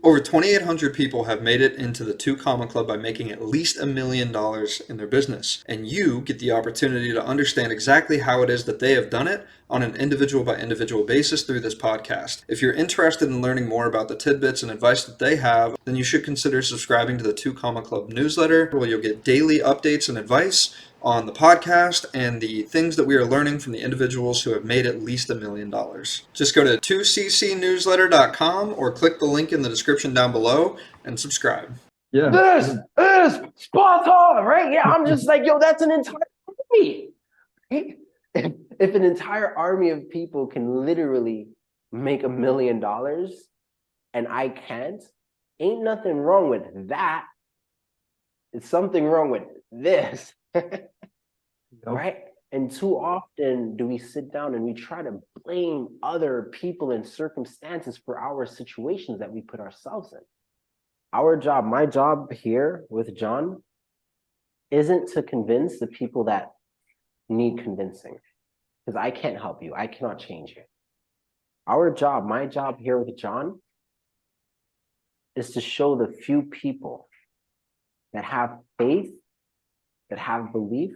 Over 2,800 people have made it into the 2 Comma Club by making at least $1 million in their business. And you get the opportunity to understand exactly how it is that they have done it on an individual by individual basis through this podcast. If you're interested in learning more about the tidbits and advice that they have, then you should consider subscribing to the 2 Comma Club newsletter, where you'll get daily updates and advice on the podcast and the things that we are learning from the individuals who have made at least $1 million. Just go to 2ccnewsletter.com or click the link in the description down below and subscribe. Yeah. This is Sparta, right? Yeah, I'm just like, yo, that's an entire army. Right? If an entire army of people can literally make $1 million and I can't, ain't nothing wrong with that. It's something wrong with this. Right? And too often do we sit down and we try to blame other people and circumstances for our situations that we put ourselves in. Our job, my job here with John, isn't to convince the people that need convincing, because I can't help you. I cannot change you. Our job, my job here with John, is to show the few people that have faith, that have belief,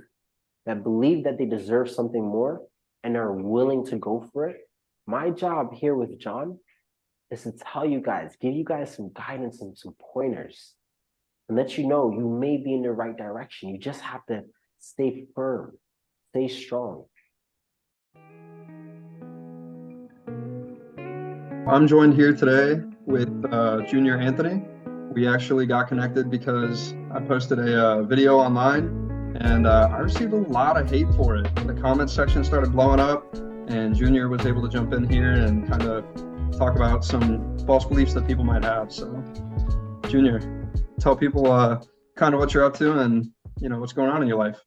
that believe that they deserve something more and are willing to go for it. My job here with John is to tell you guys, give you guys some guidance and some pointers and let you know you may be in the right direction. You just have to stay firm, stay strong. I'm joined here today with Junior Anthony. We actually got connected because I posted a video online and I received a lot of hate for it. The comment section started blowing up and Junior was able to jump in here and kind of talk about some false beliefs that people might have. So Junior, tell people kind of what you're up to and what's going on in your life.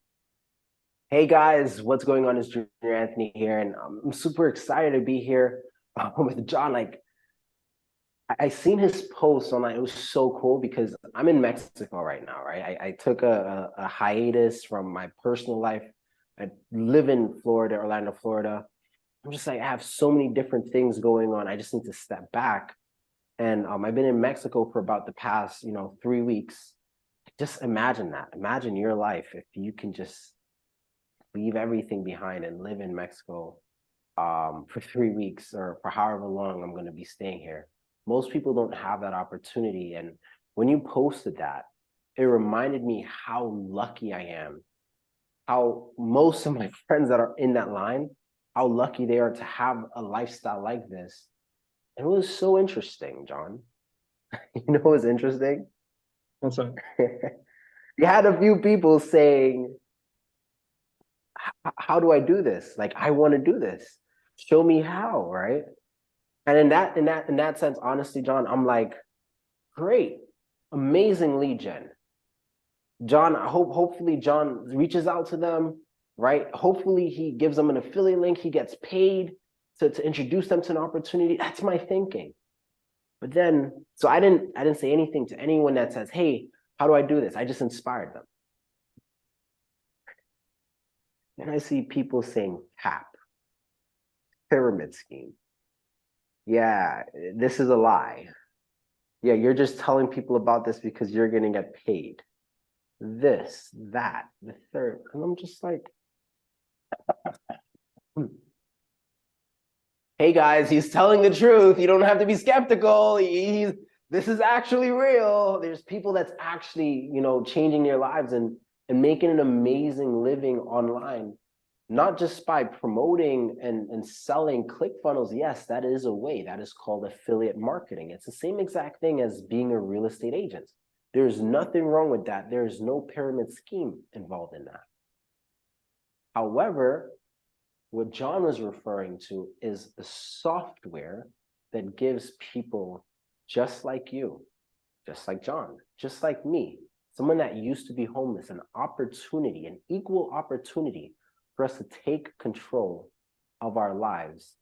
Hey guys, what's going on? It's Junior Anthony here, and I'm super excited to be here with John. Like, I seen his post online. It was so cool because I'm in Mexico right now, right? I took a hiatus from my personal life. I live in Florida, Orlando, Florida. I'm just like, I have so many different things going on. I just need to step back. And I've been in Mexico for about the past, 3 weeks. Just imagine that. Imagine your life if you can just leave everything behind and live in Mexico for 3 weeks or for however long I'm going to be staying here. Most people don't have that opportunity. And when you posted that, it reminded me how lucky I am, how most of my friends that are in that line, how lucky they are to have a lifestyle like this. And it was so interesting, John. You know what was interesting? What's that? You had a few people saying, how do I do this? Like, I want to do this. Show me how, right? And in that sense, honestly, John, I'm like, great, amazing lead gen. John, hopefully John reaches out to them, right? Hopefully he gives them an affiliate link. He gets paid to introduce them to an opportunity. That's my thinking. But then, so I didn't say anything to anyone that says, hey, how do I do this? I just inspired them. And I see people saying cap, pyramid scheme. Yeah, this is a lie. Yeah, you're just telling people about this because you're going to get paid. This, that, the third. And I'm just like, hey guys, he's telling the truth. You don't have to be skeptical. This is actually real. There's people that's actually, changing their lives and making an amazing living online. Not just by promoting and selling ClickFunnels. Yes, that is a way. That is called affiliate marketing. It's the same exact thing as being a real estate agent. There's nothing wrong with that. There's no pyramid scheme involved in that. However, what John was referring to is the software that gives people just like you, just like John, just like me, someone that used to be homeless, an opportunity, an equal opportunity for us to take control of our lives.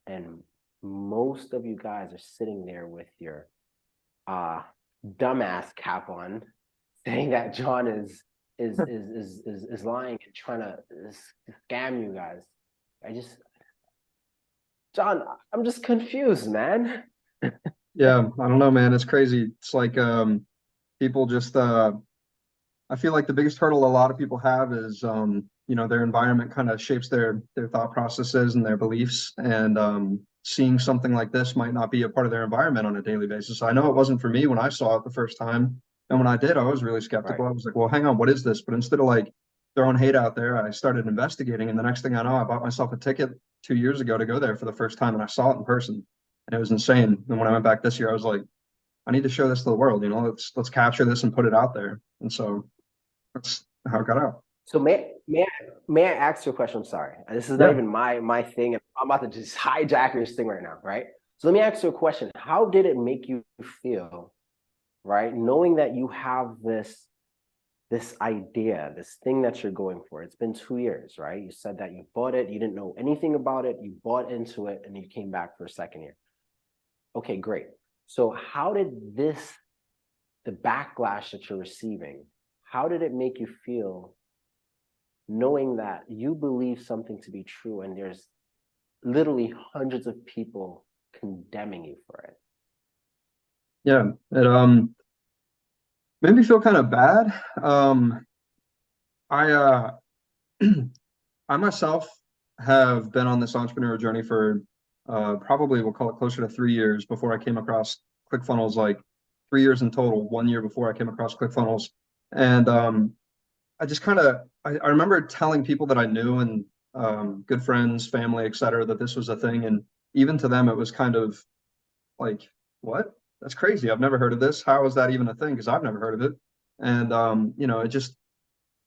And most of you guys are sitting there with your dumbass cap on, saying that John is lying and trying to scam you guys. John, I'm just confused, man. Yeah, I don't know, man. It's crazy. It's like people just I feel like the biggest hurdle a lot of people have is their environment kind of shapes their thought processes and their beliefs. And seeing something like this might not be a part of their environment on a daily basis. I know it wasn't for me when I saw it the first time. And when I did, I was really Right. skeptical. I was like, well, hang on, what is this? But instead of like throwing hate out there, I started investigating. And the next thing I know, I bought myself a ticket 2 years ago to go there for the first time, and I saw it in person. And it was insane. And when I went back this year, I was like, I need to show this to the world. Let's capture this and put it out there. And so that's how it got out. So may I ask you a question? I'm sorry. This is not Yeah. even my thing, and I'm about to just hijack this thing right now, right? So let me ask you a question. How did it make you feel, right? Knowing that you have this idea, this thing that you're going for. It's been 2 years, right? You said that you bought it, you didn't know anything about it, you bought into it, and you came back for a second year. Okay, great. So how did the backlash that you're receiving, how did it make you feel knowing that you believe something to be true and there's literally hundreds of people condemning you for it? Yeah. It made me feel kind of bad. I I myself have been on this entrepreneurial journey for probably we'll call it closer to 3 years before I came across ClickFunnels, like 3 years in total, 1 year before I came across ClickFunnels. And I just kind of I remember telling people that I knew and good friends, family, et cetera, that this was a thing. And even to them, it was kind of like, what? That's crazy. I've never heard of this. How is that even a thing? Because I've never heard of it. And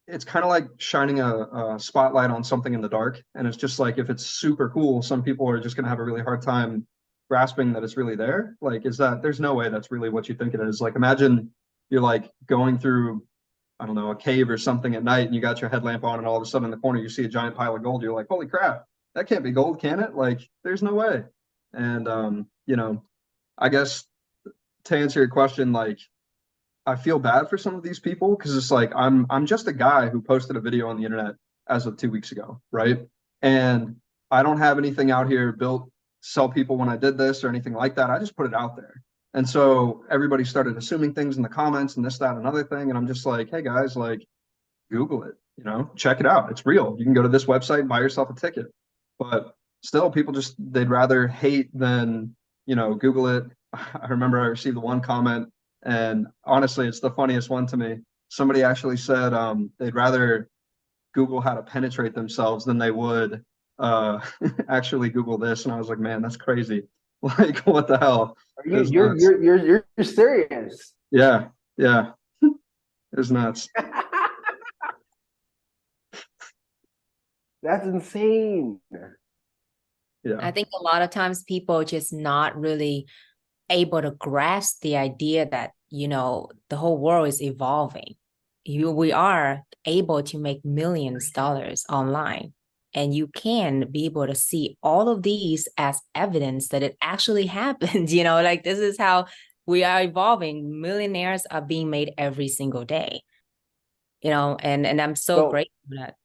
it's kind of like shining a spotlight on something in the dark. And it's just like if it's super cool, some people are just gonna have a really hard time grasping that it's really there. Like, there's no way that's really what you think it is. Like imagine you're like going through, I don't know, a cave or something at night and you got your headlamp on and all of a sudden in the corner you see a giant pile of gold. You're like, holy crap, that can't be gold, can it? Like, there's no way. And I guess to answer your question, like I feel bad for some of these people because it's like I'm just a guy who posted a video on the internet as of 2 weeks ago, right? And I don't have anything out here built to sell people when I did this or anything like that. I just put it out there. And so everybody started assuming things in the comments and this, that, another thing. And I'm just like, hey guys, like Google it, check it out. It's real. You can go to this website and buy yourself a ticket. But still people they'd rather hate than, Google it. I remember I received one comment, and honestly, it's the funniest one to me. Somebody actually said they'd rather Google how to penetrate themselves than they would uh, actually Google this. And I was like, man, that's crazy. Like, what the hell? Are It you was nuts. you're serious? Yeah, yeah, it was nuts. That's insane. Yeah, I think a lot of times people just not really able to grasp the idea that, the whole world is evolving. We are able to make millions of dollars online. And you can be able to see all of these as evidence that it actually happened. Like this is how we are evolving. Millionaires are being made every single day. And I'm so So grateful that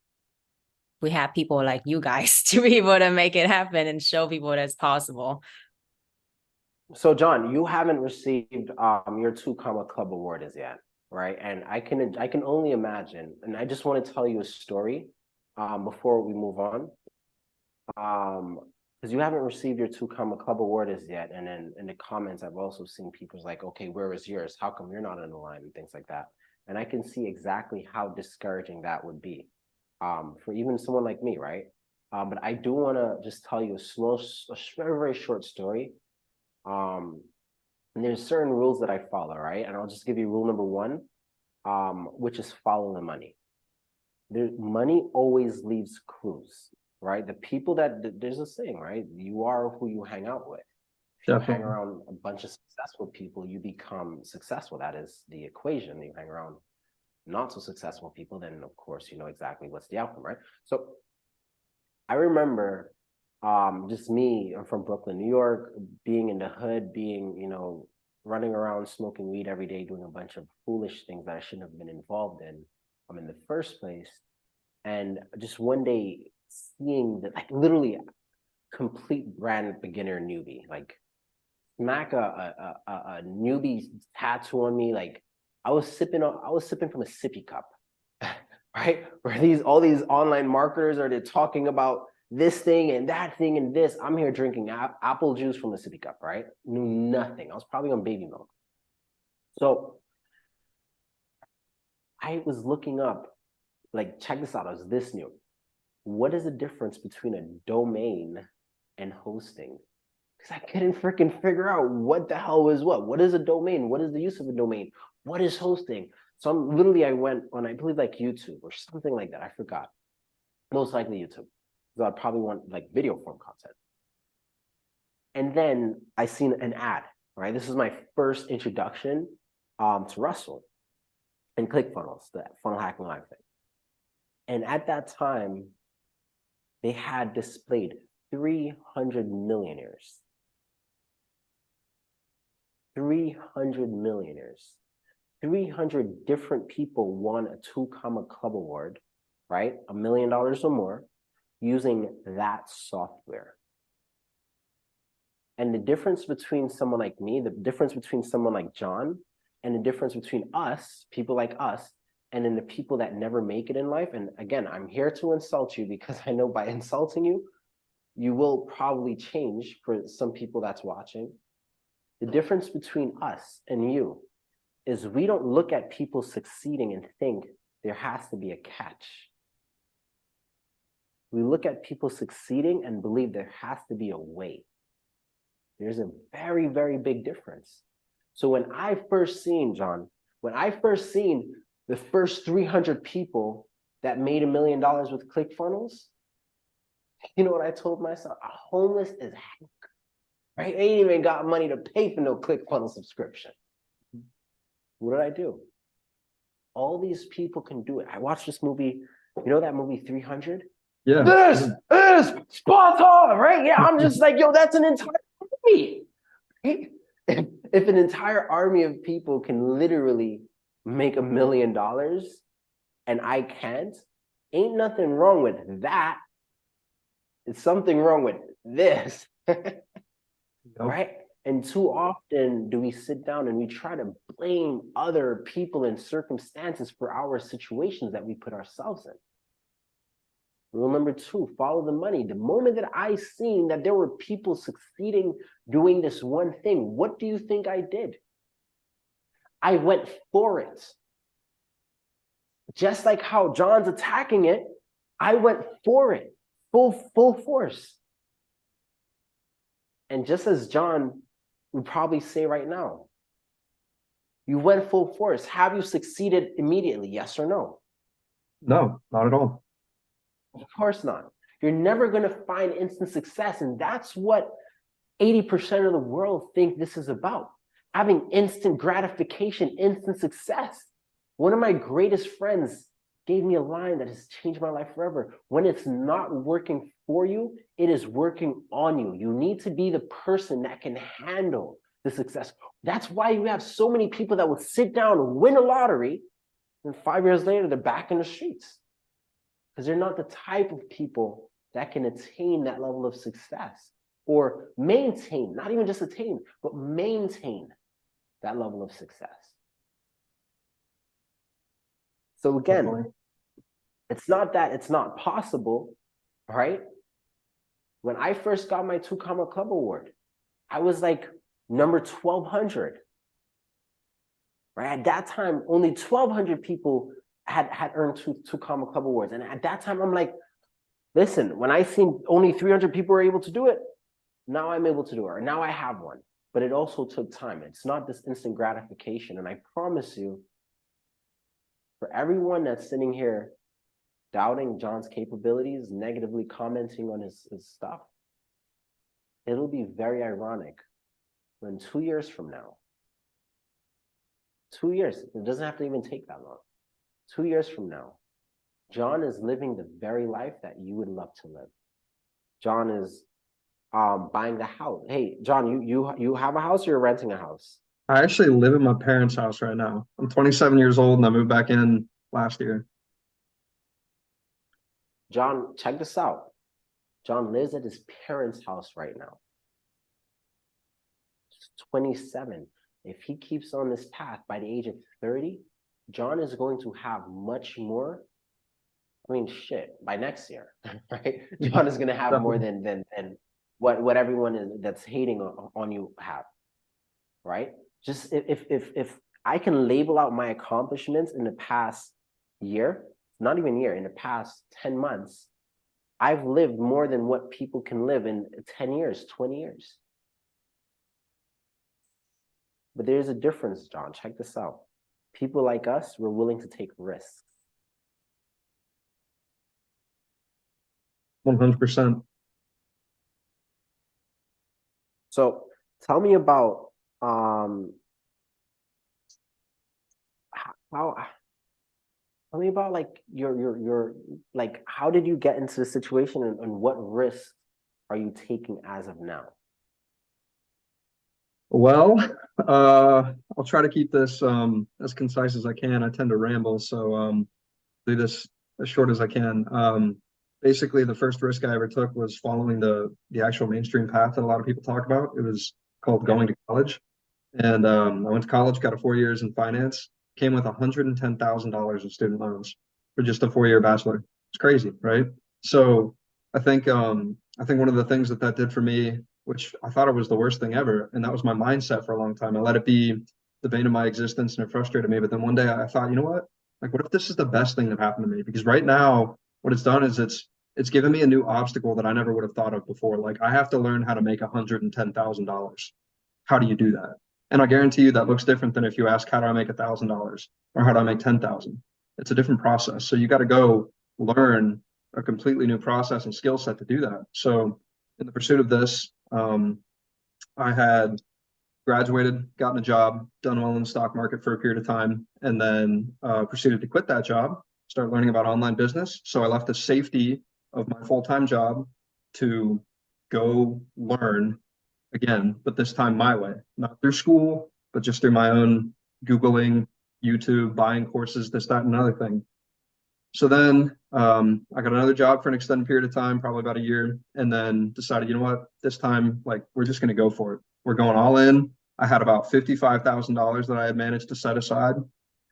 we have people like you guys to be able to make it happen and show people that's possible. So John, you haven't received your 2 Comma Club award as yet, right? And I can only imagine, and I just want to tell you a story before we move on. Because you haven't received your 2 Comma Club award as yet. And then in the comments, I've also seen people's like, okay, where is yours? How come you're not in the line and things like that? And I can see exactly how discouraging that would be for even someone like me, right? But I do want to just tell you a very, very short story. And there's certain rules that I follow, right? And I'll just give you rule number one, which is follow the money. Money always leaves clues, right? The people there's a saying, right? You are who you hang out with. If you hang definitely. around a bunch of successful people, you become successful. That is the equation. You hang around not so successful people, then of course you know exactly what's the outcome, right? So I remember just me, I'm from Brooklyn, New York, being in the hood, running around smoking weed every day, doing a bunch of foolish things that I shouldn't have been involved in the first place. And just one day seeing that, like, literally complete brand beginner newbie, like smack a newbie tattoo on me. Like I was sipping from a sippy cup, right? Where all these online marketers are they talking about this thing and that thing and this. I'm here drinking apple juice from a sippy cup, right? Knew nothing. I was probably on baby milk. So I was looking up, like, check this out, I was this new. What is the difference between a domain and hosting? Because I couldn't freaking figure out what the hell was what. What is a domain? What is the use of a domain? What is hosting? So I went on, I believe, like YouTube or something like that. I forgot. Most likely YouTube. So I'd probably want like video form content. And then I seen an ad, right? This is my first introduction to Russell and ClickFunnels, the funnel hacking live thing. And at that time, they had displayed 300 millionaires. 300 millionaires. 300 different people won a 2 Comma Club award, right? $1 million or more using that software. And the difference between someone like me, the difference between someone like John, and the difference between us, people like us, and then the people that never make it in life. And again, I'm here to insult you because I know by insulting you, you will probably change for some people that's watching. The difference between us and you is we don't look at people succeeding and think there has to be a catch. We look at people succeeding and believe there has to be a way. There's a very, very big difference. So when I first seen, John, the first 300 people that made $1 million with ClickFunnels, you know what I told myself? A homeless is heck, right? They ain't even got money to pay for no ClickFunnels subscription. What did I do? All these people can do it. I watched this movie, you know that movie 300? Yeah. This is spot on, right? Yeah, I'm just like, yo, that's an entire army. Right? If an entire army of people can literally make $1 million and I can't, ain't nothing wrong with that. It's something wrong with this, right? And too often do we sit down and we try to blame other people and circumstances for our situations that we put ourselves in. Rule number 2, follow the money. The moment that I seen that there were people succeeding doing this one thing, what do you think I did? I went for it. Just like how John's attacking it, I went for it, full force. And just as John would probably say right now, you went full force. Have you succeeded immediately? Yes or no? No, not at all. Of course not. You're never going to find instant success. And that's what 80% of the world think this is about. Having instant gratification, instant success. One of my greatest friends gave me a line that has changed my life forever. When it's not working for you, it is working on you. You need to be the person that can handle the success. That's why you have so many people that will sit down and win a lottery, and 5 years later, they're back in the streets. Because they're not the type of people that can attain that level of success or maintain, not even just attain, but maintain that level of success. So again, Definitely. it's not that it's not possible, right? When I first got my 2 Comma Club award, I was like number 1,200. Right? At that time, only 1,200 people had earned 2 Comma Club awards. And at that time, I'm like, listen, when I seen only 300 people were able to do it, now I'm able to do it, or now I have one. But it also took time. It's not this instant gratification. And I promise you, for everyone that's sitting here doubting John's capabilities, negatively commenting on his stuff, it'll be very ironic when 2 years from now, 2 years, it doesn't have to even take that long. 2 years from now, John is living the very life that you would love to live. John is buying the house. Hey, John, you have a house or you're renting a house? I actually live in my parents' house right now. I'm 27 years old and I moved back in last year. John, check this out. John lives at his parents' house right now. 27. If he keeps on this path by the age of 30, John is going to have much more. I mean, shit, by next year, right? John is going to have more than what everyone is that's hating on you have, right? Just if I can label out my accomplishments in the past year, not even year, in the past 10 months, I've lived more than what people can live in 10 years, 20 years. But there's a difference, John. Check this out. People like us, we're willing to take risks. 100%. So tell me about tell me about like your like, how did you get into the situation, and what risks are you taking as of now? Well, I'll try to keep this as concise as I can. I tend to ramble, so do this as short as I can. Basically, the first risk I ever took was following the actual mainstream path that a lot of people talk about. It was called going to college, and I went to college, got a 4 years in finance, came with $110,000 of student loans for just a 4 year bachelor. It's crazy, right? So I think one of the things that did for me, which I thought it was the worst thing ever, and that was my mindset for a long time. I let it be the bane of my existence, and it frustrated me. But then one day I thought, you know what? Like, what if this is the best thing that happened to me? Because right now, what it's done is it's given me a new obstacle that I never would have thought of before. Like, I have to learn how to make $110,000. How do you do that? And I guarantee you that looks different than if you ask, how do I make $1,000 or how do I make 10,000? It's a different process. So you got to go learn a completely new process and skill set to do that. So in the pursuit of this, I had graduated, gotten a job, done well in the stock market for a period of time, and then proceeded to quit that job, start learning about online business. So I left the safety of my full-time job to go learn again, but this time my way, not through school, but just through my own Googling, YouTube, buying courses, this, that, and another thing. So then I got another job for an extended period of time, probably about a year, and then decided, you know what, this time, like, we're just going to go for it. We're going all in. I had about $55,000 that I had managed to set aside,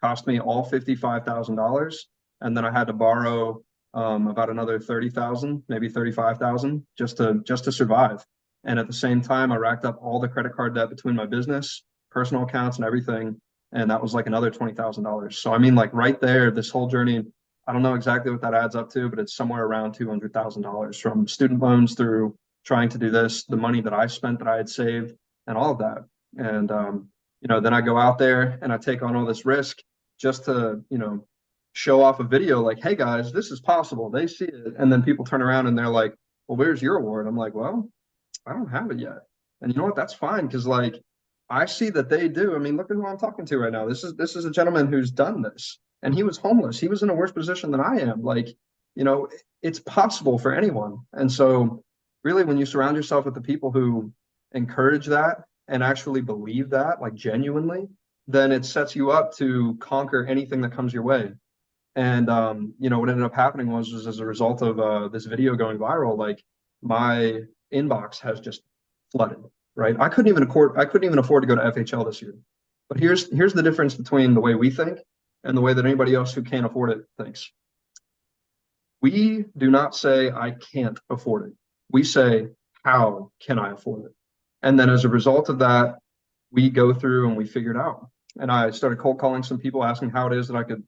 cost me all $55,000. And then I had to borrow about another 30,000, maybe 35,000 just to survive. And at the same time, I racked up all the credit card debt between my business, personal accounts, and everything. And that was like another $20,000. So, I mean, like right there, this whole journey, I don't know exactly what that adds up to, but it's somewhere around $200,000 from student loans through trying to do this, the money that I spent that I had saved, and all of that. And, then I go out there and I take on all this risk just to, show off a video like, hey guys, this is possible. They see it. And then people turn around and they're like, well, where's your award? I'm like, well, I don't have it yet. And you know what? That's fine. Because like, I see that they do. I mean, look at who I'm talking to right now. This is a gentleman who's done this, and he was homeless. He was in a worse position than I am. Like, it's possible for anyone. And so really, when you surround yourself with the people who encourage that and actually believe that, like genuinely, then it sets you up to conquer anything that comes your way. And what ended up happening was as a result of this video going viral, like my inbox has just flooded. Right? I couldn't even afford to go to FHL this year. But here's the difference between the way we think and the way that anybody else who can't afford it thinks. We do not say I can't afford it. We say, how can I afford it? And then as a result of that, we go through and we figure it out. And I started cold calling some people, asking how it is that I could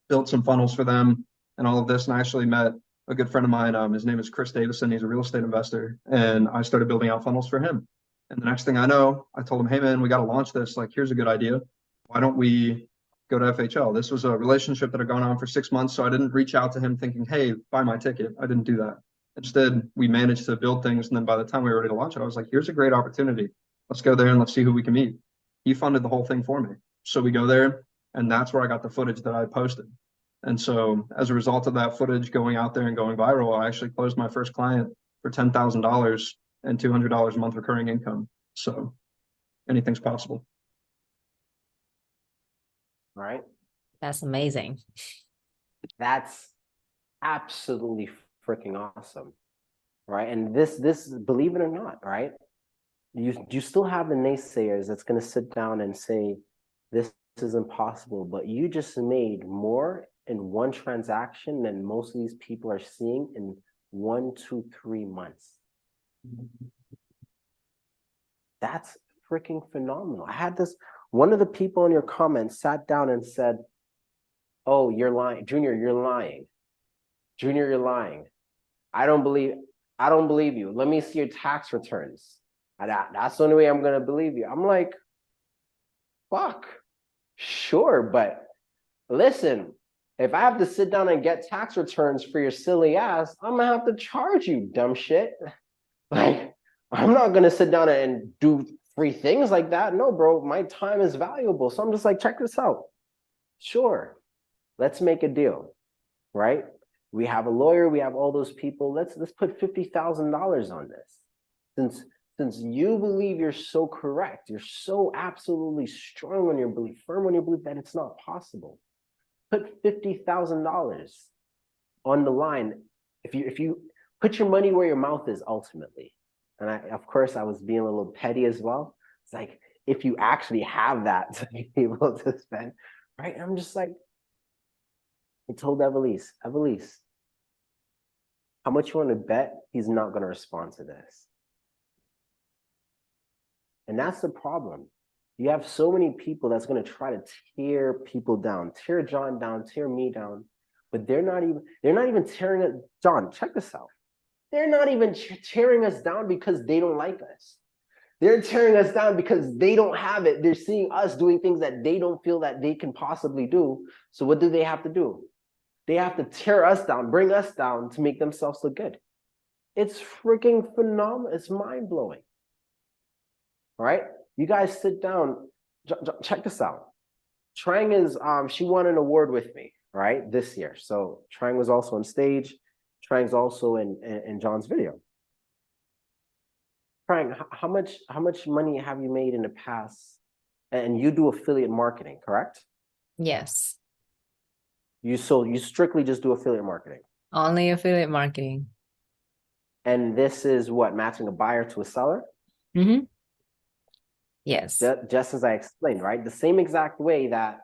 build some funnels for them and all of this. And I actually met a good friend of mine. His name is Chris Davison. He's a real estate investor. And I started building out funnels for him. And the next thing I know, I told him, hey, man, we got to launch this. Like, here's a good idea. Why don't we go to FHL? This was a relationship that had gone on for 6 months. So I didn't reach out to him thinking, hey, buy my ticket. I didn't do that. Instead, we managed to build things. And then by the time we were ready to launch it, I was like, here's a great opportunity. Let's go there and let's see who we can meet. He funded the whole thing for me. So we go there, and that's where I got the footage that I posted. And so as a result of that footage going out there and going viral, I actually closed my first client for $10,000 and $200 a month recurring income. So anything's possible. Right? That's amazing. That's absolutely freaking awesome. Right? And this, believe it or not, right? you still have the naysayers that's going to sit down and say this is impossible, but you just made more in one transaction than most of these people are seeing in 1, 2, 3 months. That's freaking phenomenal. I had this, one of the people in your comments sat down and said, oh, you're lying. Junior, you're lying. Junior, you're lying. I don't believe you. Let me see your tax returns. That's the only way I'm going to believe you. I'm like, fuck, sure. But listen, if I have to sit down and get tax returns for your silly ass, I'm going to have to charge you, dumb shit. Like, I'm not going to sit down and do free things like that. No, bro, my time is valuable. So I'm just like, check this out. Sure, let's make a deal, right? We have a lawyer, we have all those people. Let's put $50,000 on this. Since you believe you're so correct, you're so absolutely strong on your belief, firm on your belief that it's not possible. Put $50,000 on the line. If you put your money where your mouth is ultimately. And of course, I was being a little petty as well. It's like, if you actually have that to be able to spend, right? And I'm just like, I told Evelise, how much you want to bet he's not going to respond to this? And that's the problem. You have so many people that's going to try to tear people down, tear John down, tear me down, but they're not even tearing it. John, check this out. They're not even tearing us down because they don't like us. They're tearing us down because they don't have it. They're seeing us doing things that they don't feel that they can possibly do. So what do they have to do? They have to tear us down, bring us down to make themselves look good. It's freaking phenomenal. It's mind-blowing. All right? You guys sit down. Check this out. Trang is, she won an award with me, right, this year. So Trang was also on stage. Trang's also in John's video. Trang, how much money have you made in the past? And you do affiliate marketing, correct? Yes. You strictly just do affiliate marketing. Only affiliate marketing. And this is what, matching a buyer to a seller? Mm-hmm. Yes. Just as I explained, right? The same exact way that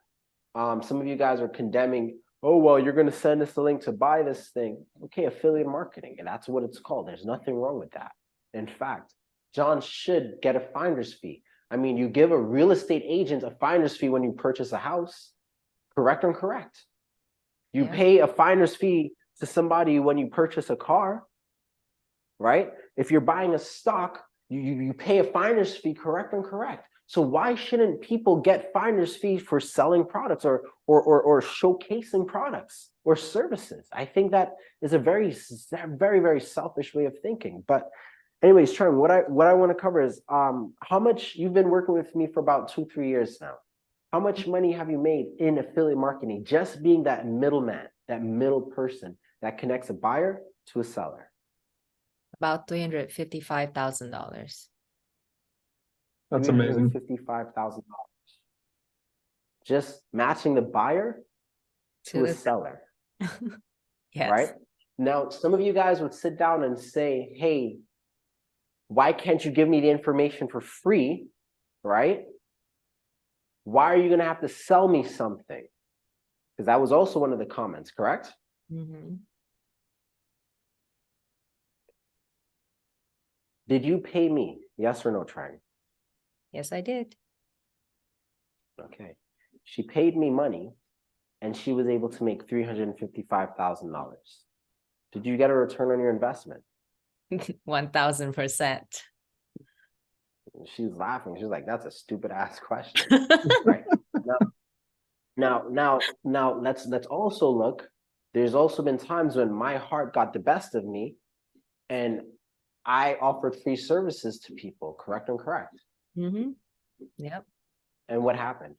some of you guys are condemning, oh, well, you're going to send us the link to buy this thing. Okay, affiliate marketing, and that's what it's called. There's nothing wrong with that. In fact, John should get a finder's fee. I mean, you give a real estate agent a finder's fee when you purchase a house, correct or incorrect? You pay a finder's fee to somebody when you purchase a car, right? If you're buying a stock, you pay a finder's fee, correct or incorrect? So why shouldn't people get finder's fees for selling products or showcasing products or services? I think that is a very, very selfish way of thinking. But anyways, Trang, what I want to cover is how much you've been working with me for about 2-3 years now. How much money have you made in affiliate marketing, just being that middleman, that middle person that connects a buyer to a seller? About $355,000. That's amazing. $355,000. Just matching the buyer to a seller. Yes. Right? Now, some of you guys would sit down and say, hey, why can't you give me the information for free? Right? Why are you going to have to sell me something? Because that was also one of the comments, correct? Mm-hmm. Did you pay me? Yes or no, Trang? Yes, I did. Okay. She paid me money and she was able to make $355,000. Did you get a return on your investment? 1,000%. She's laughing. She's like, that's a stupid ass question. Right. Now, let's also look. There's also been times when my heart got the best of me and I offered free services to people, correct or incorrect? Mm-hmm. Yep. And what happened?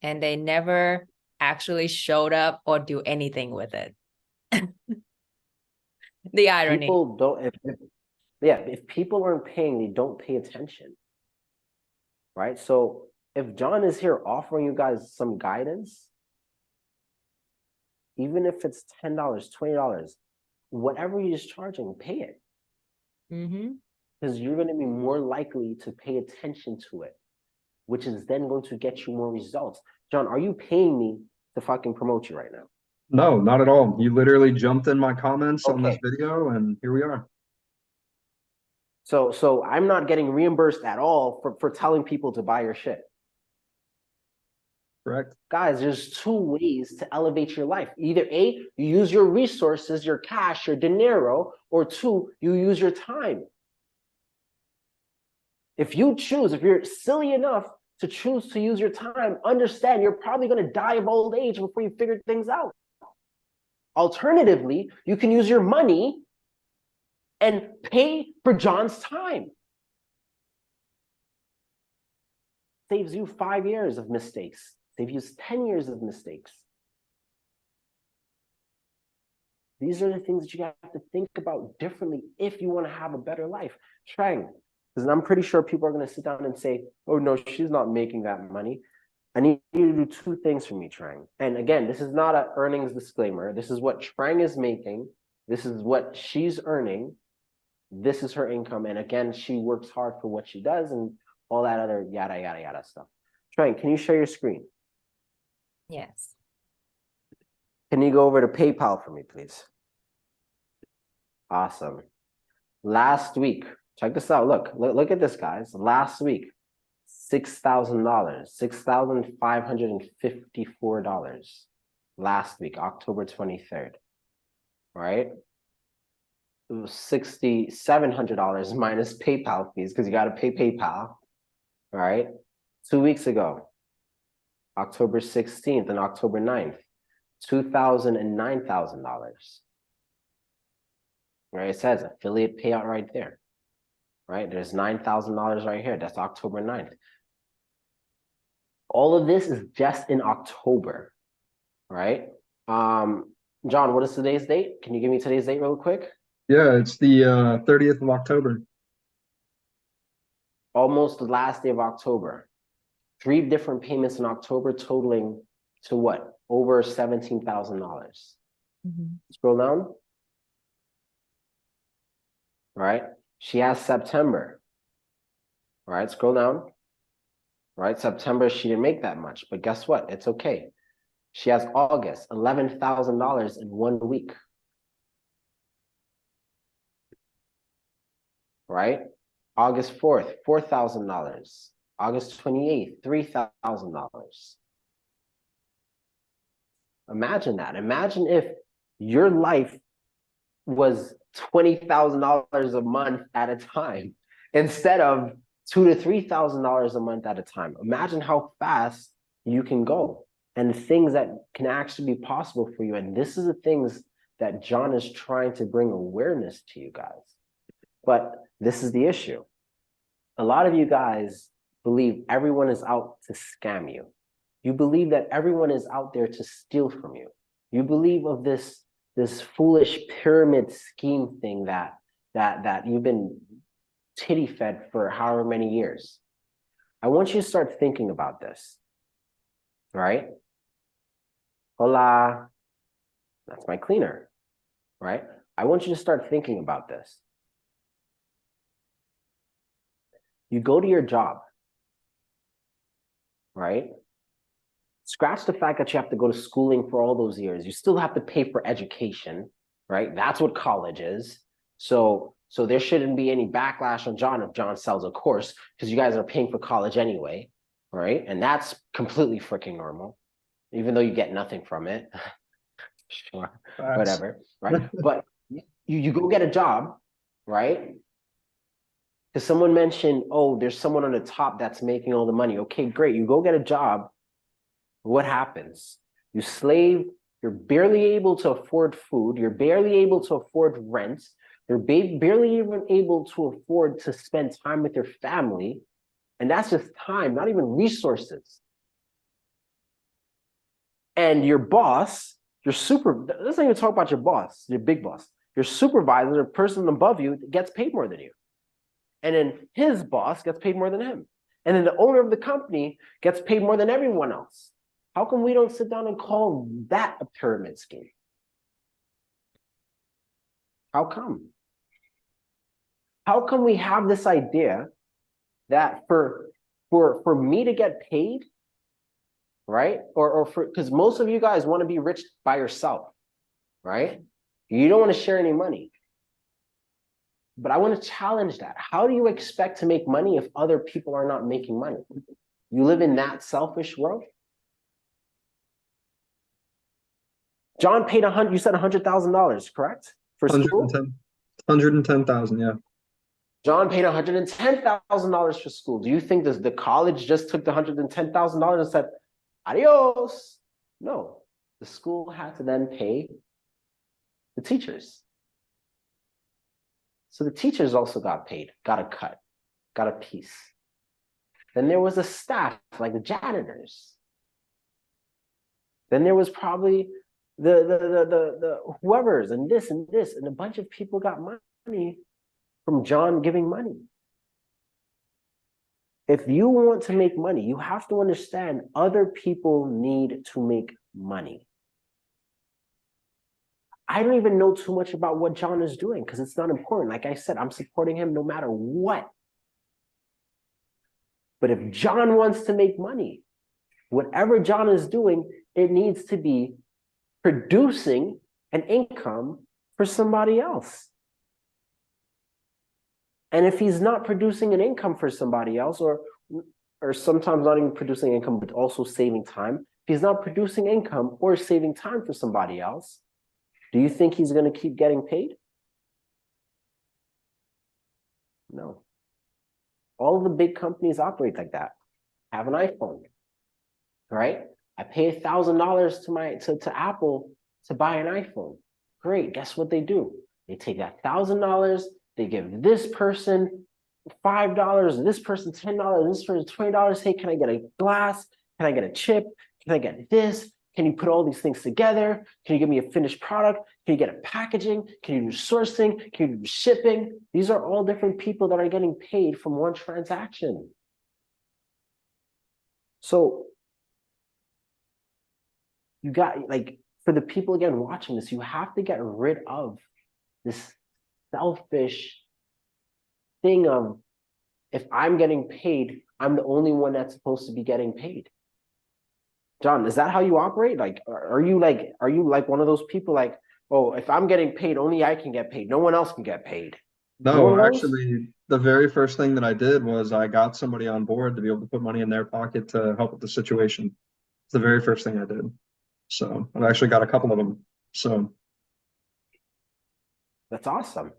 And they never actually showed up or do anything with it. The irony. People don't, if people aren't paying, they don't pay attention. Right? So if John is here offering you guys some guidance, even if it's $10, $20, whatever he's charging, pay it. Mm-hmm. because you're going to be more likely to pay attention to it, which is then going to get you more results. John, are you paying me to fucking promote you right now? No, not at all. You literally jumped in my comments on this Okay. video, and here we are. So I'm not getting reimbursed at all for telling people to buy your shit. Correct. Guys, there's two ways to elevate your life. Either A, you use your resources, your cash, your dinero, or two, you use your time. If you choose, if you're silly enough to choose to use your time, understand you're probably going to die of old age before you figure things out. Alternatively, you can use your money and pay for John's time. Saves you 5 years of mistakes. Saves you 10 years of mistakes. These are the things that you have to think about differently if you want to have a better life. Trang, because I'm pretty sure people are going to sit down and say, oh, no, she's not making that money. I need you to do two things for me, Trang. And again, this is not an earnings disclaimer. This is what Trang is making. This is what she's earning. This is her income. And again, she works hard for what she does and all that other yada, yada, yada stuff. Trang, can you share your screen? Yes. Can you go over to PayPal for me, please? Awesome. Last week, check this out. Look at this, guys. Last week, $6,000, $6,554. Last week, October 23rd, right? It was $6,700 minus PayPal fees because you got to pay PayPal, right? 2 weeks ago, October 16th and October 9th, $2,000 and $9,000. Right, it says affiliate payout right there, right? There's $9,000 right here. That's October 9th. All of this is just in October, right? John, what is today's date? Can you give me today's date real quick? Yeah, it's the 30th of October. Almost the last day of October. 3 different payments in October totaling to what? Over $17,000. Mm-hmm. Scroll down. Right? She has September. Right? Scroll down. Right? September, she didn't make that much, but guess what? It's okay. She has August, $11,000 in 1 week. Right? August 4th, $4,000. August 28th, $3,000. Imagine that. Imagine if your life was $20,000 a month at a time instead of $2,000 to $3,000 a month at a time. Imagine how fast you can go and the things that can actually be possible for you. And this is the things that John is trying to bring awareness to you guys. But this is the issue. A lot of you guys believe everyone is out to scam you. You believe that everyone is out there to steal from you. You believe of this foolish pyramid scheme thing that you've been titty fed for however many years. I want you to start thinking about this, right? Hola, that's my cleaner, right? I want you to start thinking about this. You go to your job, right? Scratch the fact that you have to go to schooling for all those years. You still have to pay for education, right? That's what college is. So there shouldn't be any backlash on John if John sells a course because you guys are paying for college anyway, right? And that's completely freaking normal, even though you get nothing from it. Sure, whatever, right? But you go get a job, right? Because someone mentioned, oh, there's someone on the top that's making all the money. Okay, great. You go get a job. What happens? You slave, you're barely able to afford food, you're barely able to afford rent, you're barely even able to afford to spend time with your family, and that's just time, not even resources. And your boss, let's not even talk about your boss, your big boss, your supervisor, the person above you gets paid more than you. And then his boss gets paid more than him. And then the owner of the company gets paid more than everyone else. How come we don't sit down and call that a pyramid scheme? How come? How come we have this idea that for me to get paid, right? Or for, because most of you guys want to be rich by yourself, right? You don't want to share any money. But I want to challenge that. How do you expect to make money if other people are not making money? You live in that selfish world? John paid you said $100,000, correct? For school? 110,000, yeah. John paid $110,000 for school. Do you think the college just took the $110,000 and said, adios? No, the school had to then pay the teachers. So the teachers also got paid, got a cut, got a piece. Then there was a staff, like the janitors. Then there was probably the whoever's and this, and a bunch of people got money from John giving money. If you want to make money, you have to understand other people need to make money. I don't even know too much about what John is doing because it's not important. Like I said, I'm supporting him no matter what. But if John wants to make money, whatever John is doing, it needs to be producing an income for somebody else. And if he's not producing an income for somebody else, or sometimes not even producing income, but also saving time, if he's not producing income or saving time for somebody else, do you think he's going to keep getting paid? No. All of the big companies operate like that. Have an iPhone, right? I pay $1,000 to Apple to buy an iPhone. Great. Guess what they do? They take that $1,000, they give this person $5, this person $10, this person $20. Hey, can I get a glass? Can I get a chip? Can I get this? Can you put all these things together? Can you give me a finished product? Can you get a packaging? Can you do sourcing? Can you do shipping? These are all different people that are getting paid from one transaction. So you got, like, for the people again watching this, you have to get rid of this selfish thing of, if I'm getting paid, I'm the only one that's supposed to be getting paid. John, is that how you operate? Like, are you like one of those people like, oh, if I'm getting paid, only I can get paid. No one else can get paid. No, actually, the very first thing that I did was I got somebody on board to be able to put money in their pocket to help with the situation. It's the very first thing I did. So I've actually got a couple of them. So that's awesome.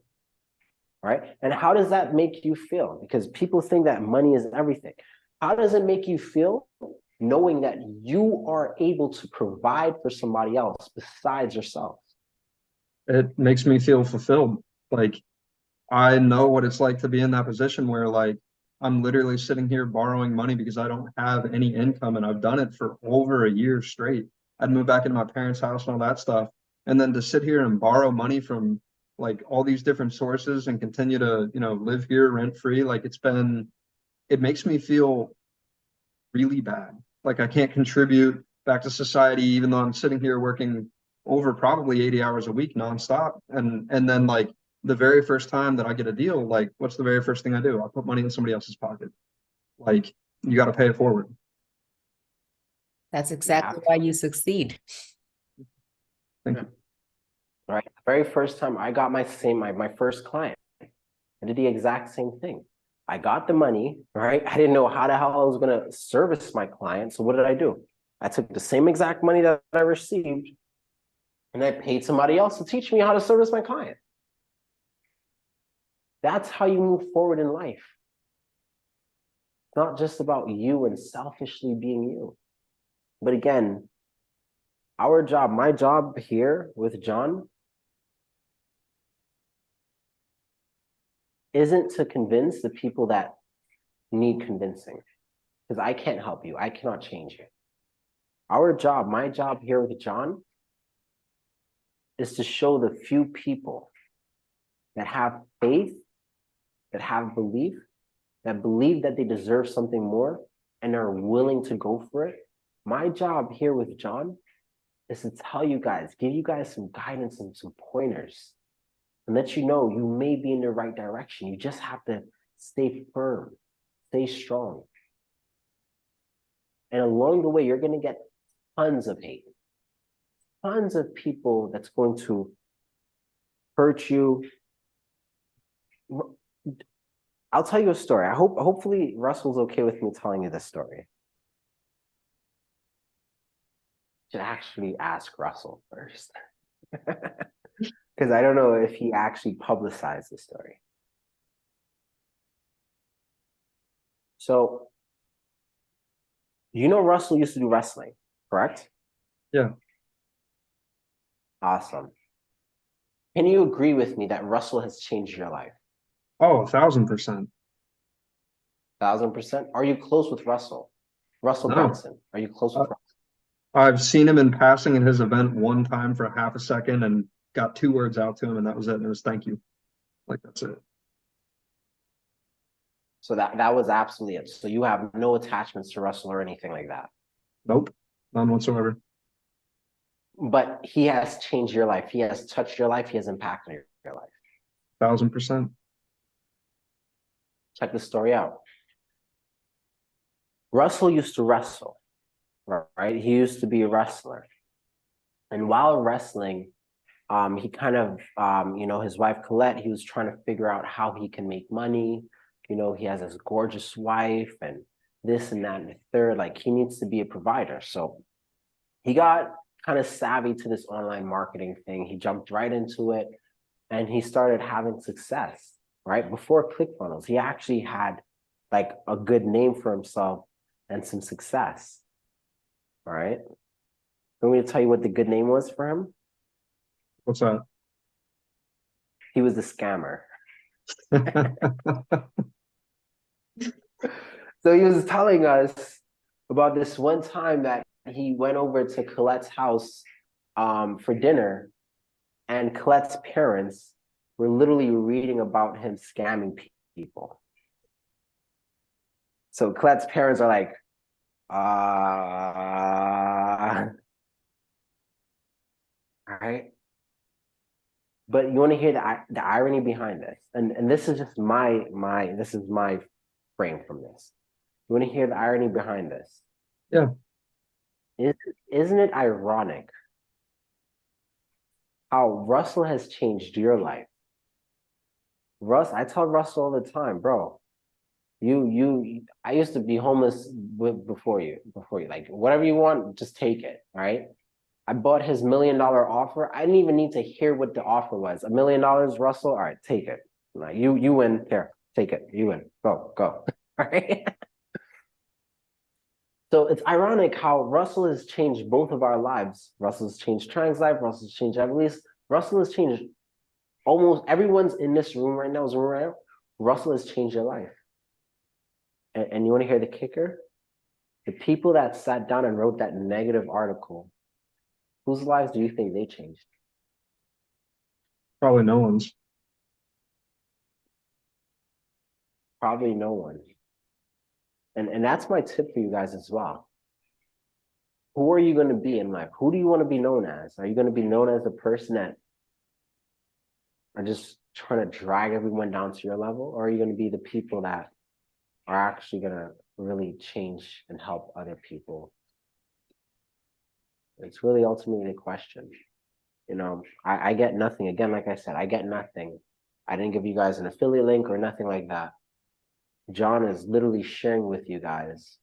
Right? And how does that make you feel? Because people think that money is everything. How does it make you feel knowing that you are able to provide for somebody else besides yourself? It makes me feel fulfilled. Like, I know what it's like to be in that position where, like, I'm literally sitting here borrowing money because I don't have any income, and I've done it for over a year straight. I'd moved back into my parents' house and all that stuff. And then to sit here and borrow money from like all these different sources and continue to, live here rent free, like it makes me feel really bad. Like I can't contribute back to society, even though I'm sitting here working over probably 80 hours a week nonstop. And then like the very first time that I get a deal, like what's the very first thing I do? I put money in somebody else's pocket. Like you got to pay it forward. That's exactly why you succeed. Thank you. All right. The very first time I got my first client, I did the exact same thing. I got the money, right? I didn't know how the hell I was going to service my client. So what did I do? I took the same exact money that I received and I paid somebody else to teach me how to service my client. That's how you move forward in life. It's not just about you and selfishly being you. But again, my job here with John isn't to convince the people that need convincing, because I can't help you. I cannot change you. My job here with John is to show the few people that have faith, that have belief, that believe that they deserve something more and are willing to go for it. My job here with John is to tell you guys, give you guys some guidance and some pointers and let you know you may be in the right direction. You just have to stay firm, stay strong. And along the way, you're going to get tons of hate, tons of people that's going to hurt you. I'll tell you a story. Hopefully Russell's okay with me telling you this story. Should actually ask Russell first. Because I don't know if he actually publicized the story. So, you know Russell used to do wrestling, correct? Yeah. Awesome. Can you agree with me that Russell has changed your life? Oh, 1,000%. 1,000%? Are you close with Russell? Russell No. Brunson, are you close with Russell? I've seen him in passing in his event one time for half a second and got 2 words out to him, and that was it. And it was thank you. Like, that's it. So that was absolutely it. So you have no attachments to Russell or anything like that. Nope. None whatsoever. But he has changed your life. He has touched your life. He has impacted your life. 1,000%. Check the story out. Russell used to wrestle, right? He used to be a wrestler. And while wrestling, he kind of, his wife Colette, he was trying to figure out how he can make money. You know, he has this gorgeous wife and this and that and the third. Like, he needs to be a provider. So he got kind of savvy to this online marketing thing. He jumped right into it and he started having success, right? Before ClickFunnels, he actually had like a good name for himself and some success, all right? I'm going to tell you what the good name was for him. What's that? He was the scammer. So he was telling us about this one time that he went over to Colette's house for dinner, and Colette's parents were literally reading about him scamming people. So Colette's parents are like, all right. But you want to hear the irony behind this, and this is just my frame from this. You want to hear the irony behind this? Yeah. Isn't it ironic how Russell has changed your life? I tell Russell all the time, bro. I used to be homeless before you. Like, whatever you want, just take it. All right. I bought his $1 million offer. I didn't even need to hear what the offer was. $1 million, Russell. All right, take it. Like, you win. Here, take it. You win. Go. All right. So it's ironic how Russell has changed both of our lives. Russell has changed Trang's life. Russell has changed Emily's. Russell has changed almost everyone's in this room right now. Russell has changed your life. And you want to hear the kicker? The people that sat down and wrote that negative article, whose lives do you think they changed? Probably no one's. Probably no one. And that's my tip for you guys as well. Who are you going to be in life? Who do you want to be known as? Are you going to be known as the person that are just trying to drag everyone down to your level? Or are you going to be the people that are actually going to really change and help other people? It's really ultimately the question. You know, I get nothing. Again, like I said, I get nothing. I didn't give you guys an affiliate link or nothing like that. John is literally sharing with you guys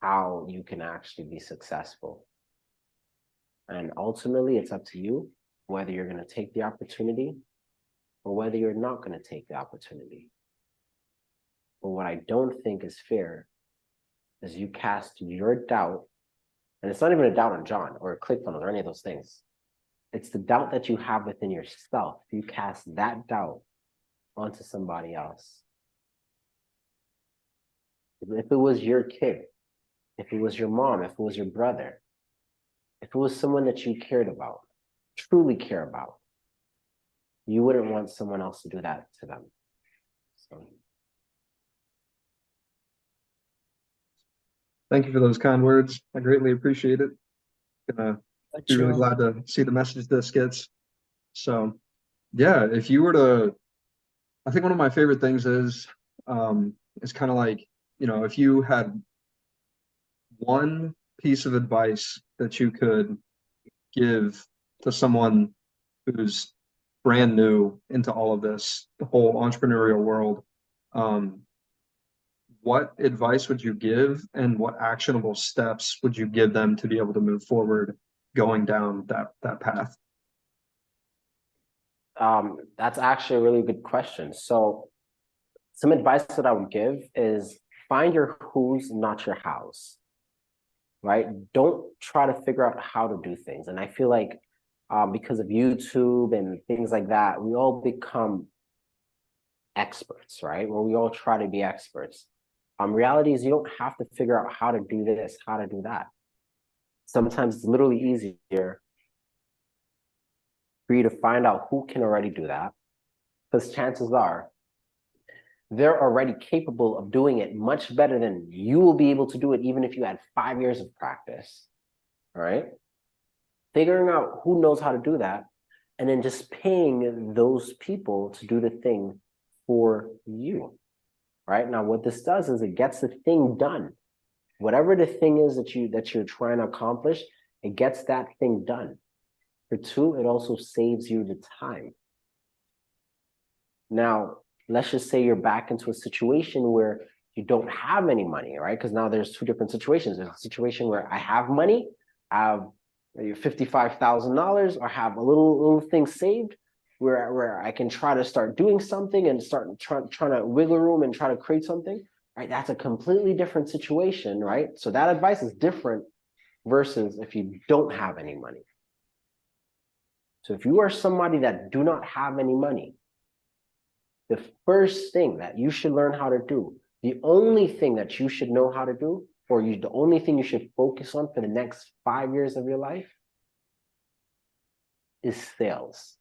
how you can actually be successful. And ultimately, it's up to you whether you're going to take the opportunity or whether you're not going to take the opportunity. But what I don't think is fair is you cast your doubt, and it's not even a doubt on John or ClickFunnels or any of those things. It's the doubt that you have within yourself. You cast that doubt onto somebody else. If it was your kid, if it was your mom, if it was your brother, if it was someone that you cared about, truly care about, you wouldn't want someone else to do that to them. So. Thank you for those kind words. I greatly appreciate it. Gonna be really glad to see the message this gets. So Yeah, if you were to, I think one of my favorite things is kind of like, if you had one piece of advice that you could give to someone who's brand new into all of this, the whole entrepreneurial world, um, what advice would you give and what actionable steps would you give them to be able to move forward going down that path? That's actually a really good question. So some advice that I would give is find your who's, not your hows, right? Don't try to figure out how to do things. And I feel like because of YouTube and things like that, we all become experts, right? Where we all try to be experts. Reality is you don't have to figure out how to do this, how to do that. Sometimes it's literally easier for you to find out who can already do that, because chances are they're already capable of doing it much better than you will be able to do it, even if you had 5 years of practice. All right. Figuring out who knows how to do that, and then just paying those people to do the thing for you. Right. Now, what this does is it gets the thing done. Whatever the thing is that you're trying to accomplish, it gets that thing done. For two, it also saves you the time. Now, let's just say you're back into a situation where you don't have any money, right? Because now there's two different situations. There's a situation where I have money, I have $55,000, or have a little thing saved where I can try to start doing something and start trying to wiggle room and try to create something, right? That's a completely different situation, right? So that advice is different versus if you don't have any money. So if you are somebody that do not have any money, the first thing that you should learn how to do, the only thing that you should know how to do, or the only thing you should focus on for the next 5 years of your life is sales.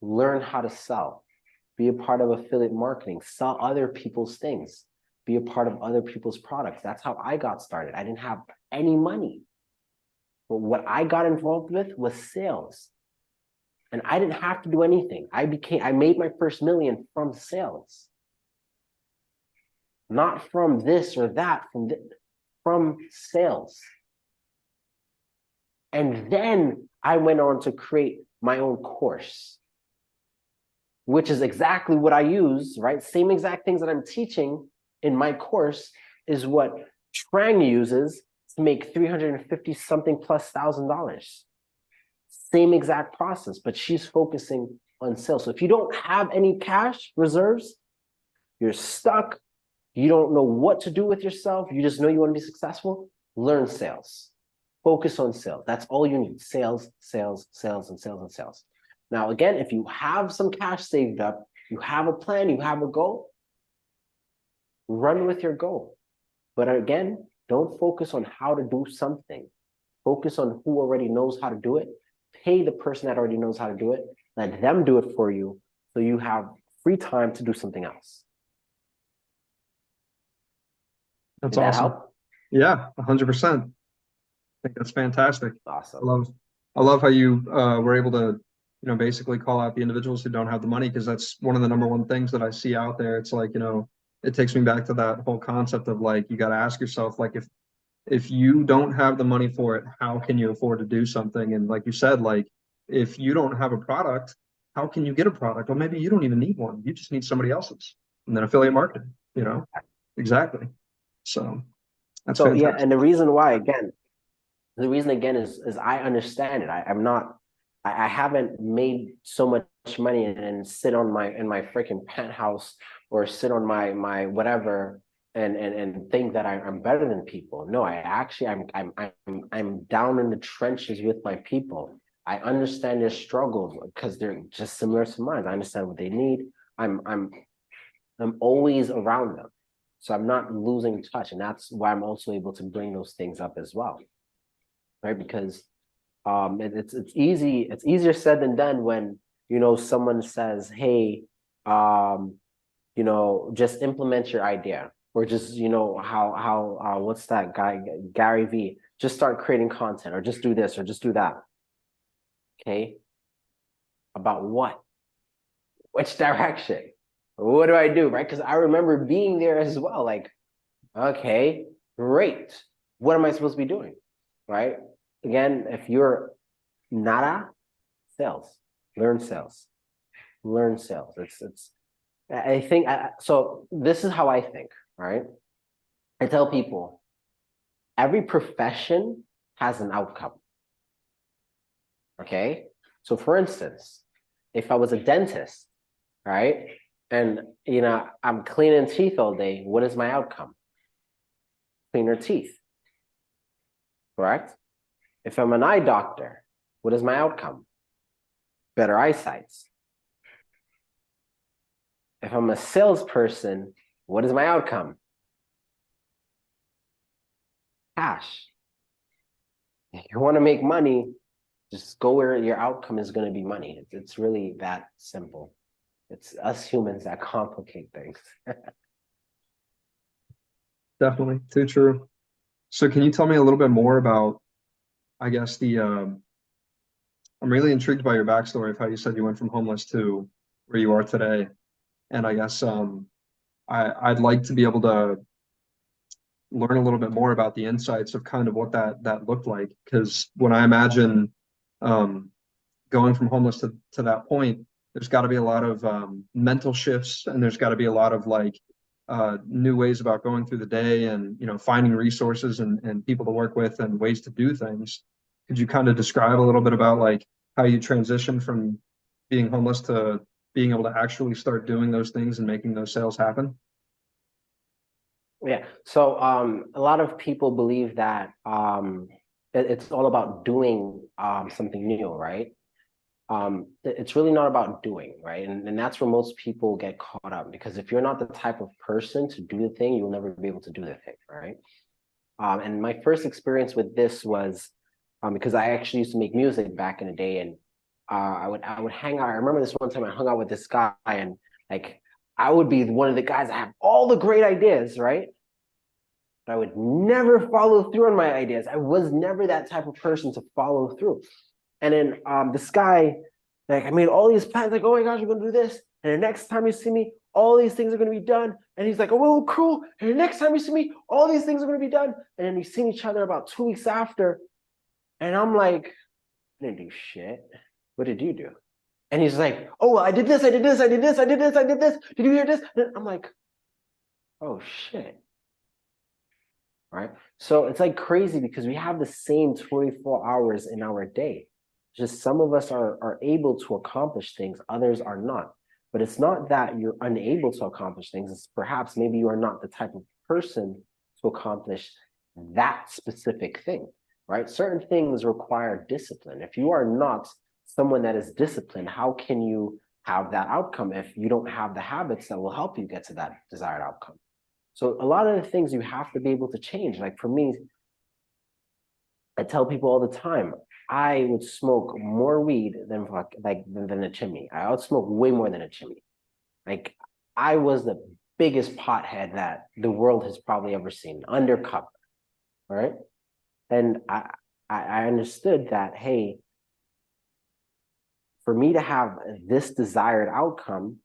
Learn how to sell. Be a part of affiliate marketing. Sell other people's things. Be a part of other people's products. That's how I got started. I didn't have any money. But what I got involved with was sales. And I didn't have to do anything. I made my first million from sales. Not from this or that, from sales. And then I went on to create my own course, which is exactly what I use, right? Same exact things that I'm teaching in my course is what Trang uses to make 350 something plus $1,000. Same exact process, but she's focusing on sales. So if you don't have any cash reserves, you're stuck, you don't know what to do with yourself, you just know you want to be successful, learn sales. Focus on sales. That's all you need. Sales, sales, sales, and sales, and sales. Now, again, if you have some cash saved up, you have a plan, you have a goal, run with your goal. But again, don't focus on how to do something. Focus on who already knows how to do it. Pay the person that already knows how to do it. Let them do it for you so you have free time to do something else. That's Did that awesome. help? Yeah, 100%. I think that's fantastic. Awesome. I love how you were able to, basically call out the individuals who don't have the money, because that's one of the number one things that I see out there. It's like, it takes me back to that whole concept of like, you got to ask yourself, like, if you don't have the money for it, how can you afford to do something? And like you said, like, if you don't have a product, how can you get a product? Well, maybe you don't even need one. You just need somebody else's. And then affiliate marketing, Exactly. So that's So yeah, fantastic. and the reason again is I understand it. I haven't made so much money and sit on in my freaking penthouse or sit on my whatever and think that I'm better than people. No, I'm down in the trenches with my people. I understand their struggles because they're just similar to mine. I understand what they need. I'm always around them. So I'm not losing touch. And that's why I'm also able to bring those things up as well. Right? Because it's easier said than done when someone says, hey, just implement your idea, or just how what's that guy, Gary V, just start creating content, or just do this or just do that. Okay, about what? which direction? What do I do, right? Because I remember being there as well. Like, okay, great. What am I supposed to be doing, right? Again, if you're nada, sales, learn sales, learn sales. I think, so this is how I think, right? I tell people, every profession has an outcome, okay? So for instance, if I was a dentist, right? And, I'm cleaning teeth all day, what is my outcome? Cleaner teeth, correct? If I'm an eye doctor, what is my outcome? Better eyesight. If I'm a salesperson, what is my outcome? Cash. If you want to make money, just go where your outcome is going to be money. It's really that simple. It's us humans that complicate things. Definitely, too true. So can you tell me a little bit more about, I guess, I'm really intrigued by your backstory of how you said you went from homeless to where you are today. And I guess I'd like to be able to learn a little bit more about the insights of kind of what that looked like. Because when I imagine um, going from homeless to that point, there's got to be a lot of mental shifts, and there's got to be a lot of like new ways about going through the day, and finding resources and people to work with and ways to do things. Could you kind of describe a little bit about like how you transitioned from being homeless to being able to actually start doing those things and making those sales happen? Yeah. So a lot of people believe that it's all about doing something new, right? It's really not about doing, right? And that's where most people get caught up, because if you're not the type of person to do the thing, you'll never be able to do the thing, right? And my first experience with this was because I actually used to make music back in the day, and I would hang out. I remember this one time I hung out with this guy, and like I would be one of the guys that have all the great ideas, right? But I would never follow through on my ideas. I was never that type of person to follow through. And then this guy, like I made all these plans, like, oh my gosh, we're gonna do this. And the next time you see me, all these things are gonna be done. And he's like, oh, cool. And the next time you see me, all these things are gonna be done. And then we see each other about 2 weeks after. And I'm like, I didn't do shit. What did you do? And he's like, oh, well, I did this, I did this, I did this, I did this, I did this. Did you hear this? And I'm like, oh shit. Right? So it's like crazy because we have the same 24 hours in our day. Just some of us are able to accomplish things, others are not. But it's not that you're unable to accomplish things. It's perhaps maybe you are not the type of person to accomplish that specific thing, right? Certain things require discipline. If you are not someone that is disciplined, how can you have that outcome if you don't have the habits that will help you get to that desired outcome? So a lot of the things you have to be able to change. Like for me, I tell people all the time, I would smoke more weed than a chimney. I would smoke way more than a chimney. Like I was the biggest pothead that the world has probably ever seen, undercover, right? And I understood that, hey, for me to have this desired outcome,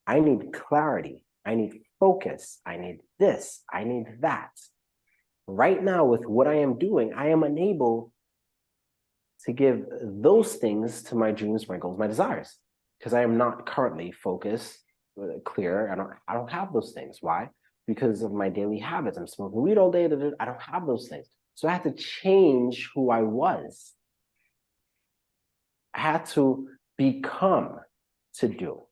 I need clarity. I need focus. I need this. I need that. Right now, with what I am doing, I am unable to give those things to my dreams, my goals, my desires, because I am not currently focused, clear. I don't have those things. Why? Because of my daily habits. I'm smoking weed all day. I don't have those things. So I had to change who I was. I had to become to do,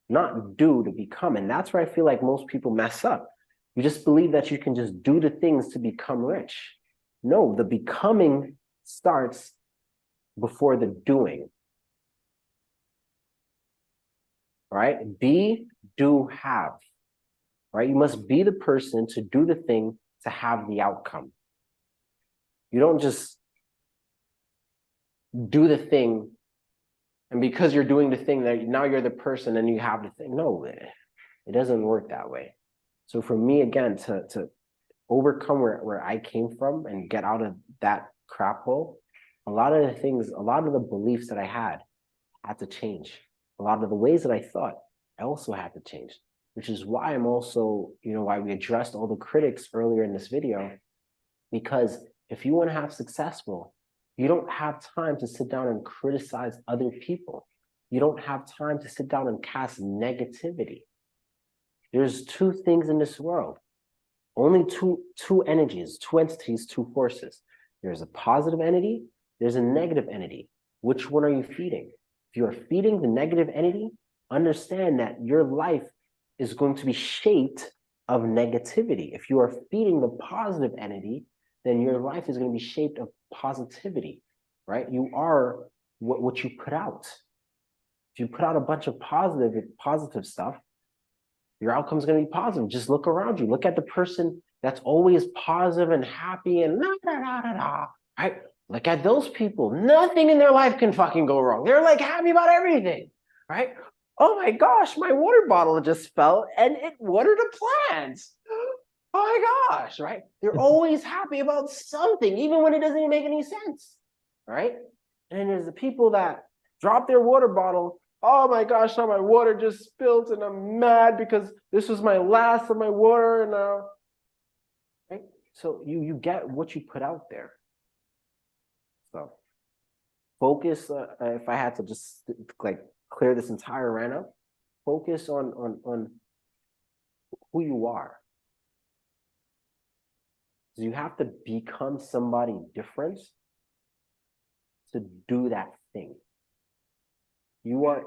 not do to become. And that's where I feel like most people mess up. You just believe that you can just do the things to become rich. No, the becoming starts before the doing. Right? Be, do, have. Right? You must be the person to do the thing to have the outcome. You don't just do the thing, and because you're doing the thing, that now you're the person and you have the thing. No, it doesn't work that way. So for me, again, to overcome where I came from and get out of that crap hole, a lot of the things, a lot of the beliefs that I had to change. a lot of the ways that I thought, I also had to change, which is why I'm also, why we addressed all the critics earlier in this video, because if you want to have successful, you don't have time to sit down and criticize other people. You don't have time to sit down and cast negativity. There's two things in this world, only two energies, two entities, two forces. There's a positive entity, there's a negative entity. Which one are you feeding? If you are feeding the negative entity, understand that your life is going to be shaped of negativity. If you are feeding the positive entity, then your life is going to be shaped of positivity, right? You are what you put out. If you put out a bunch of positive stuff, your outcome is going to be positive. Just look around you. Look at the person that's always positive and happy and right? Look at those people. Nothing in their life can fucking go wrong. They're like happy about everything, right? Oh my gosh, my water bottle just fell and it watered a plant. Oh my gosh, right? They're always happy about something, even when it doesn't even make any sense, right? And there's the people that drop their water bottle. Oh my gosh, now my water just spilled and I'm mad because this was my last of my water and right? So you get what you put out there. So focus, if I had to just like clear this entire rant up, focus on who you are. So you have to become somebody different to do that thing. You are,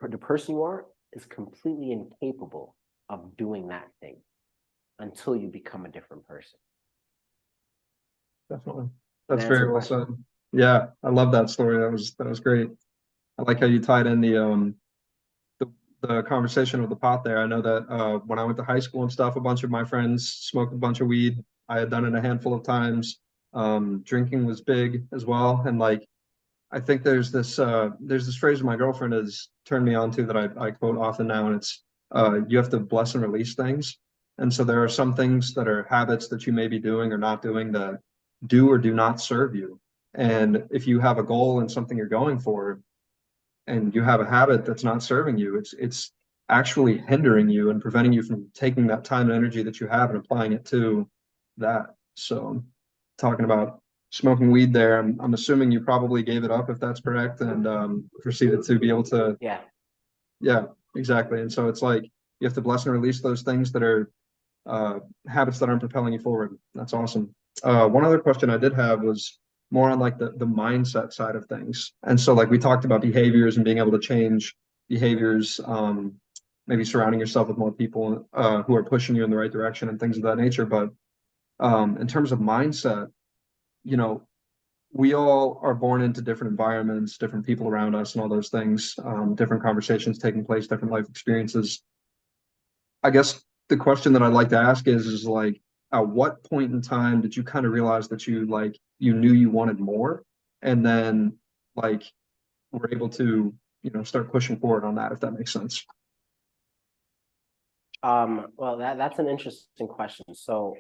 the person you are is completely incapable of doing that thing until you become a different person. Definitely. That's Answer very the well question. said. Yeah, I love that story. That was great. I like how you tied in the conversation with the pot there. I know that when I went to high school and stuff, a bunch of my friends smoked a bunch of weed. I had done it a handful of times. Drinking was big as well. And like I think there's this phrase my girlfriend has turned me on to that I quote often now, and it's you have to bless and release things. And so there are some things that are habits that you may be doing or not doing that do or do not serve you. And if you have a goal and something you're going for, and you have a habit that's not serving you, it's actually hindering you and preventing you from taking that time and energy that you have and applying it to that. So talking about smoking weed there, I'm assuming you probably gave it up if that's correct, and proceeded to be able to, Yeah. yeah, exactly. And so it's like you have to bless and release those things that are habits that aren't propelling you forward. That's awesome. One other question I did have was more on like the mindset side of things. And so like we talked about behaviors and being able to change behaviors, maybe surrounding yourself with more people who are pushing you in the right direction and things of that nature. But in terms of mindset, you know, we all are born into different environments, different people around us and all those things, different conversations taking place, different life experiences. I guess the question that I'd like to ask is like, at what point in time did you kind of realize that you knew you wanted more, and then like were able to start pushing forward on that, if that makes sense? Well, that's an interesting question. So,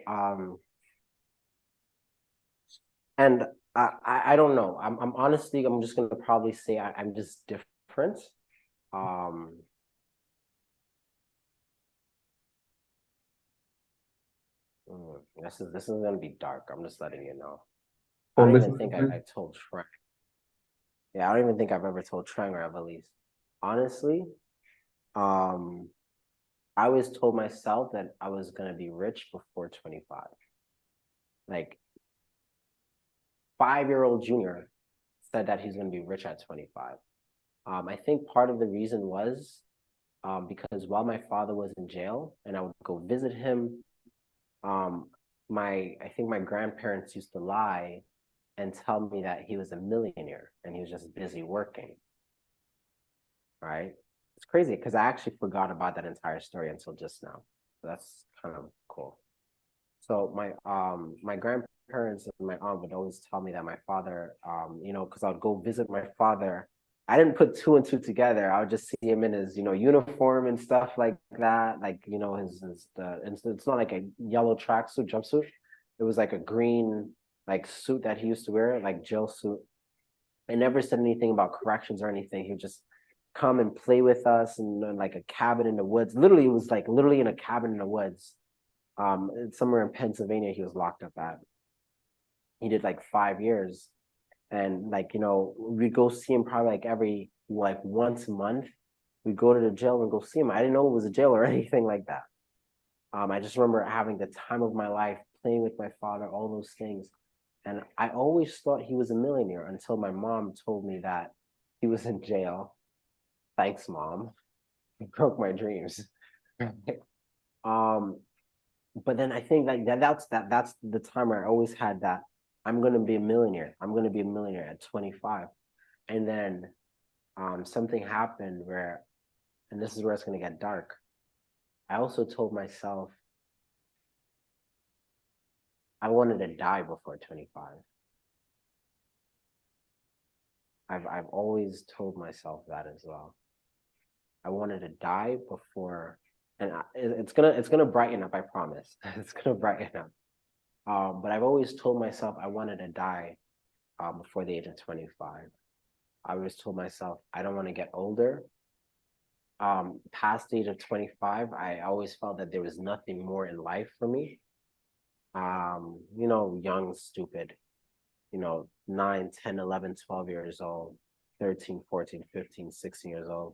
and I don't know. I'm honestly, I'm just gonna probably say I'm just different. This is gonna be dark. I'm just letting you know. I don't even think I told Trang. Yeah, I don't even think I've ever told Trang or Evelise. Honestly, I always told myself that I was gonna be rich before 25. Like 5-year-old Junior said that he's gonna be rich at 25. I think part of the reason was because while my father was in jail and I would go visit him, I think my grandparents used to lie and tell me that he was a millionaire and he was just busy working. Right? It's crazy because I actually forgot about that entire story until just now. So that's kind of cool. So my grandparents and my aunt would always tell me that my father, because I would go visit my father. I didn't put two and two together. I would just see him in his, uniform and stuff like that. Like, it's not like a yellow tracksuit jumpsuit. It was like a green, like suit that he used to wear, like jail suit. I never said anything about corrections or anything. He would just come and play with us in like a cabin in the woods. Literally, it was like literally in a cabin in the woods. Somewhere in Pennsylvania, he was locked up at. He did like 5 years, and like, you know, we go see him probably like every like once a month. We go to the jail and go see him. I didn't know it was a jail or anything like that. I just remember having the time of my life, playing with my father, all those things. And I always thought he was a millionaire until my mom told me that he was in jail. Thanks, Mom. You broke my dreams. um, but then I think like that's the time where I always had that I'm gonna be a millionaire. I'm gonna be a millionaire at 25. And then something happened where, and this is where it's gonna get dark. I also told myself I wanted to die before 25. I've always told myself that as well. I wanted to die before, and it's gonna brighten up. I promise. It's gonna brighten up. But I've always told myself I wanted to die before the age of 25. I always told myself I don't want to get older. Past the age of 25, I always felt that there was nothing more in life for me. You know, young, stupid, you know, 9, 10, 11, 12 years old, 13, 14, 15, 16 years old.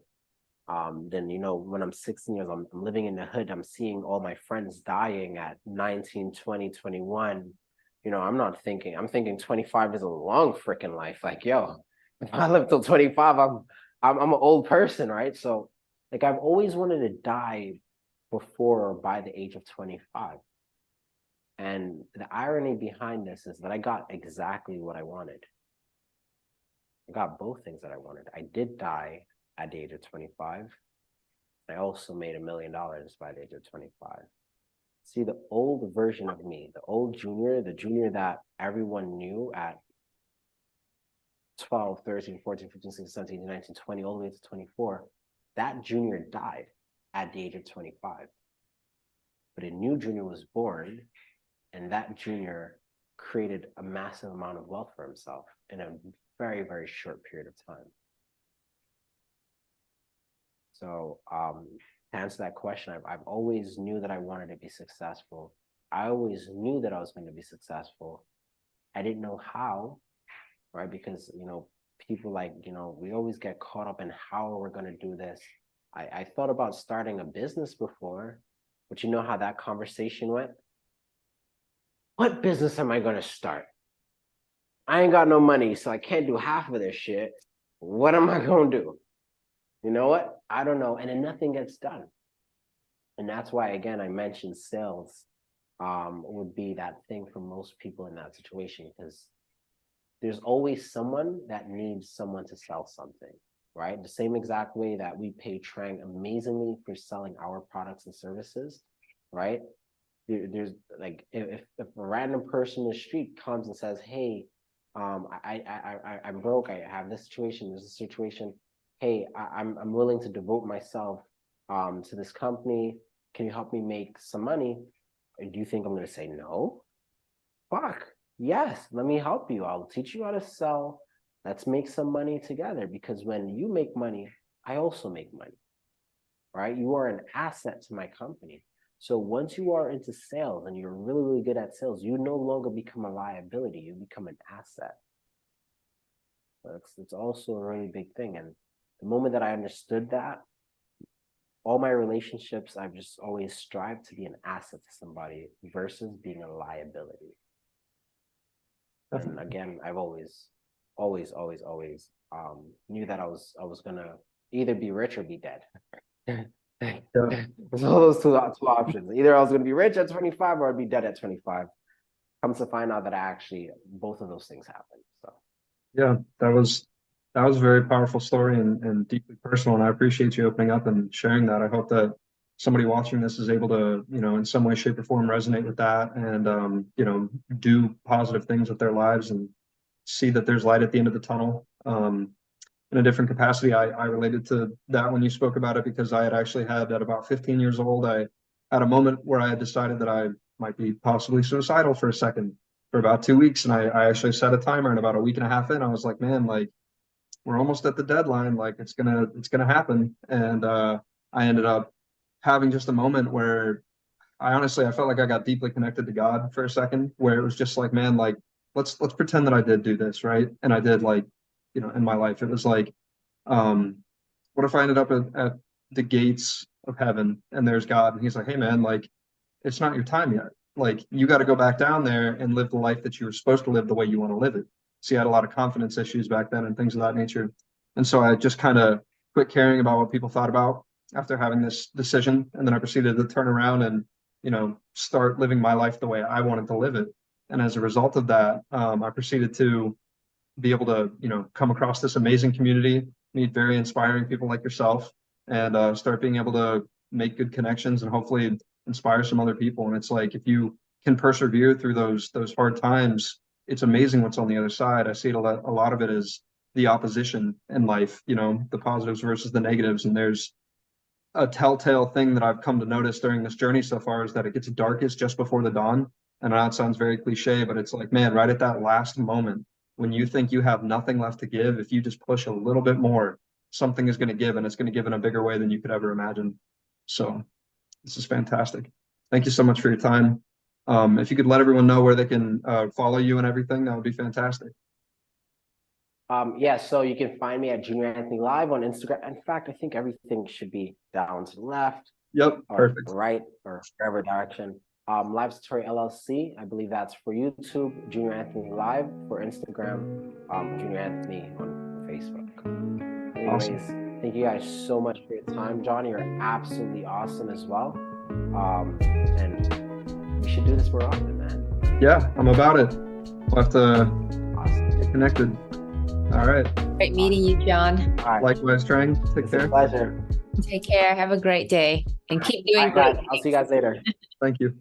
Then, you know, when I'm 16 years old, I'm living in the hood. I'm seeing all my friends dying at 19, 20, 21. You know, I'm thinking 25 is a long freaking life. Like, yo, if I live till 25, I'm an old person, right? So like I've always wanted to die before or by the age of 25. And the irony behind this is that I got exactly what I wanted. I got both things that I wanted. I did die at the age of 25. I also made $1 million by the age of 25. See, the old version of me, the old junior, the junior that everyone knew at 12, 13, 14, 15, 16, 17, 18, 19, 20, all the way to 24, that junior died at the age of 25. But a new junior was born, and that junior created a massive amount of wealth for himself in a very, very short period of time. So to answer that question, I've always knew that I wanted to be successful. I always knew that I was going to be successful. I didn't know how, right? Because, you know, people like, you know, we always get caught up in how we're going to do this. I thought about starting a business before, but you know how that conversation went? What business am I going to start? I ain't got no money, so I can't do half of this shit. What am I going to do? You know what? I don't know. And then nothing gets done. And that's why, again, I mentioned sales would be that thing for most people in that situation, because there's always someone that needs someone to sell something, right? The same exact way that we pay Trang amazingly for selling our products and services, right? There's like, if a random person in the street comes and says, hey, I'm broke, I have this situation, there's a situation, hey, I'm willing to devote myself to this company. Can you help me make some money? Do you think I'm going to say no? Fuck, yes, let me help you. I'll teach you how to sell. Let's make some money together, because when you make money, I also make money, right? You are an asset to my company. So once you are into sales and you're really, really good at sales, you no longer become a liability. You become an asset. So it's also a really big thing. And the moment that I understood that, all my relationships, I've just always strived to be an asset to somebody versus being a liability. And again, I've always knew that I was gonna either be rich or be dead. So those two options. Either I was gonna be rich at 25 or I'd be dead at 25. Comes to find out that I actually both of those things happened. So Yeah, that was a very powerful story and deeply personal. And I appreciate you opening up and sharing that. I hope that somebody watching this is able to, you know, in some way, shape, or form resonate with that and you know, do positive things with their lives and see that there's light at the end of the tunnel. In a different capacity, I related to that when you spoke about it, because I had actually had at about 15 years old, I had a moment where I had decided that I might be possibly suicidal for a second for about 2 weeks. And I actually set a timer, and about a week and a half in, I was like, man, like, we're almost at the deadline. Like it's gonna happen. And I ended up having just a moment where I felt like I got deeply connected to God for a second, where it was just like, man, like let's pretend that I did do this, right? And I did, like, in my life. It was like, what if I ended up at the gates of heaven and there's God and he's like, hey man, like it's not your time yet. Like you got to go back down there and live the life that you were supposed to live the way you want to live it. See, I had a lot of confidence issues back then and things of that nature. And so I just kind of quit caring about what people thought about after having this decision. And then I proceeded to turn around and, start living my life the way I wanted to live it. And as a result of that, I proceeded to be able to, come across this amazing community, meet very inspiring people like yourself, and start being able to make good connections and hopefully inspire some other people. And it's like, if you can persevere through those hard times, it's amazing what's on the other side. I see it a lot of it is the opposition in life, the positives versus the negatives. And there's a telltale thing that I've come to notice during this journey so far is that it gets darkest just before the dawn. And I know it sounds very cliche, but it's like, man, right at that last moment when you think you have nothing left to give, if you just push a little bit more, something is going to give, and it's going to give in a bigger way than you could ever imagine. So this is fantastic. Thank you so much for your time. If you could let everyone know where they can follow you and everything, that would be fantastic. Yeah, so you can find me at Junior Anthony Live on Instagram. In fact, I think everything should be down to the left. Yep, or perfect. right, or wherever direction. Live Story LLC, I believe that's for YouTube. Junior Anthony Live for Instagram. Junior Anthony on Facebook. Anyways, Awesome. Thank you guys so much for your time, John. You're absolutely awesome as well. And we should do this more often, man. Yeah, I'm about it. We'll have to get connected. All right. Great meeting you, John. All right. Likewise, Trang. Take It's care. a pleasure. Take care. Have a great day and keep doing All right, great. I'll see you guys later. Thank you.